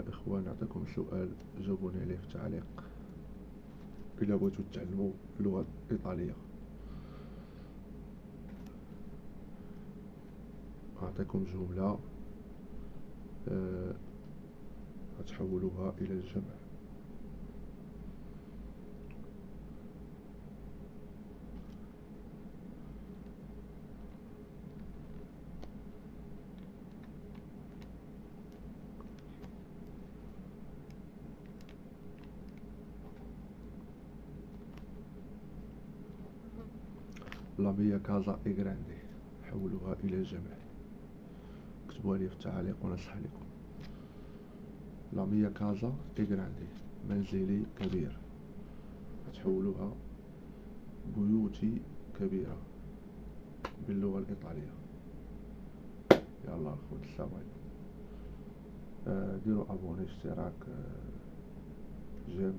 إخوان، نعطيكم سؤال جاوبوني عليه في التعليق إلا بغيتو تتعلموا اللغة الإيطالية. أعطيكم جملة غتحولوها إلى الجمع. لا ميا كازا إي غراندي، حولوها إلى جمع. اكتبوها لي في التعاليق ونصح لكم. لا ميا كازا إي غراندي، منزلي كبير. تحولوها بيوتي كبيرة باللغة الإيطالية. يلا الخوت، السلام عليكم. ديروا ابوني، اشتراك، جيم.